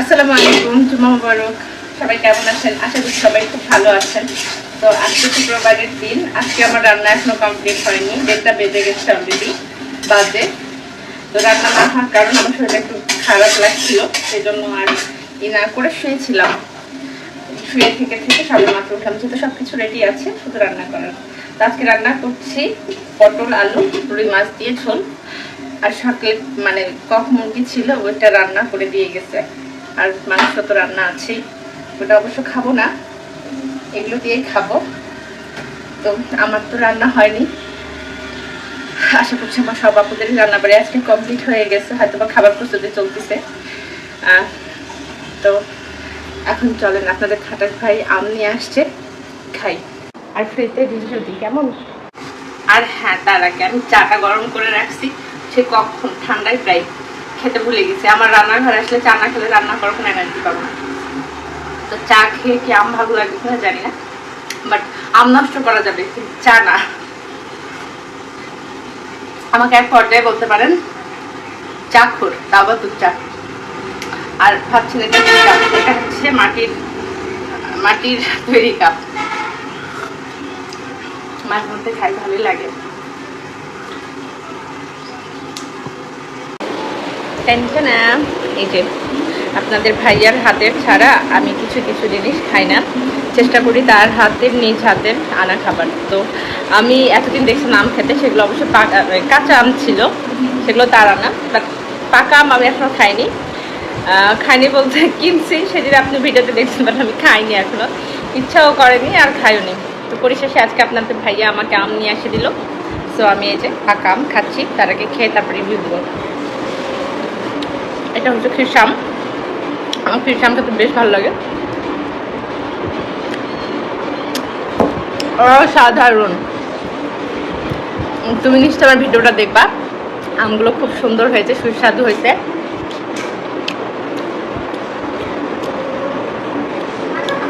আসসালামু আলাইকুম, জুমা মুবারক। সবাই কেমন আছেন? আশা করি সবাই খুব ভালো আছেন। তো আজকে শুক্রবারের দিন। আজকে আমার রান্না এখনো কমপ্লিট হয়নি, 1টা বেজে গেছে অলরেডি বাজে। তো রান্না না হওয়ার কারণ আমার শরীরটা একটু খারাপ লাগছিল, সেই জন্য আর না করে শুয়েছিলাম। শুয়ে থেকে সবে মাত্র উঠলাম, যেহেতু সব কিছু রেডি আছে, শুধু রান্না করার। তো আজকে রান্না করছি পটল আলু রুই মাছ দিয়ে ঝোল। আর সকালে মানে কক মুরগি ছিল, ওইটা রান্না করে দিয়ে গেছে। আর মাংস তো রান্না আছেই, ওটা অবশ্য খাবো না, এগুলো দিয়েই খাবো। তো আমার তো রান্না হয়নি, আশা করছি আমার সব আপুদের রান্না বাড়ি আজকে কমপ্লিট হয়ে গেছে, হয়তো বা খাবার প্রস্তুতি চলতেছে। তো এখন চলেন, আপনাদের খাটাস ভাই আম নিয়ে আসছে, খাই। আর ফ্রিজে ভিডিও দিই কেমন। আর হ্যাঁ, তার আগে আমি চাটা গরম করে রাখছি, সে কখন ঠান্ডায় প্রায় খেতে ভুলে গেছি। আমার রান্নাঘরে আসলে চা না খেলে রান্না করার কোনো এনার্জি পাবো না। তো চা খেয়ে কি আম ভালো লাগবে কিনা জানি না, বাট আম নষ্ট করা যাবে কিন্তু চা না। আমাকে এক পর্যায়ে বলতে পারেন চাখুর, দাবাতুর চা। আর ভাবছেন এটা কি কাপ? এটা হচ্ছে মাটির তৈরি কাপ। মাঝে মধ্যে খাই, ভালোই লাগে। এই যে আপনাদের ভাইয়ার হাতের ছাড়া আমি কিছু জিনিস খাই না, চেষ্টা করি তার হাতের নিজ হাতের আনা খাবার। তো আমি এতদিন দেখছিলাম আম খেতে, সেগুলো অবশ্য কাঁচা আম ছিল, সেগুলো তার আনা। বাট পাকা আম আমি এখনও খাইনি বলতে কিনছি, সেদিন আপনি ভিডিওতে দেখছেন, বাট আমি খাইনি এখনো, ইচ্ছাও করেনি আর খাইও নি। তো পরিশেষে আজকে আপনাদের ভাইয়া আমাকে আম নিয়ে এসে দিল। সো আমি এই যে পাকা আম খাচ্ছি, তার আগে খেয়ে তারপর রিভিউ দেবো। এটা হচ্ছে খিরসাম। আমার খিরসাম খেতে বেশ ভালো লাগে, অসাধারণ। তুমি নিশ্চয় আমার ভিডিওটা দেখবা, আমগুলো খুব সুন্দর হয়েছে, সুস্বাদু হয়েছে।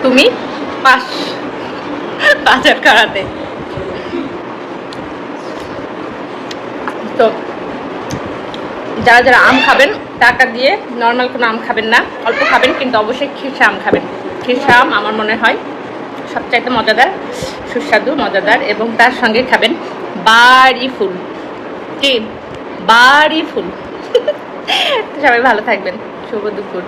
তুমি পাঁচের কারাতে। তো যারা আম খাবেন, টাকা দিয়ে নর্মাল কোনো আম খাবেন না, অল্প খাবেন, কিন্তু অবশ্যই খিরসা আম খাবেন। খিরসা আম আমার মনে হয় সবচাইতে মজাদার, সুস্বাদু, মজাদার, এবং তার সঙ্গে খাবেন বাড়ি ফুল। কি বাড়ি ফুল। সবাই ভালো থাকবেন, শুভ দুপুর।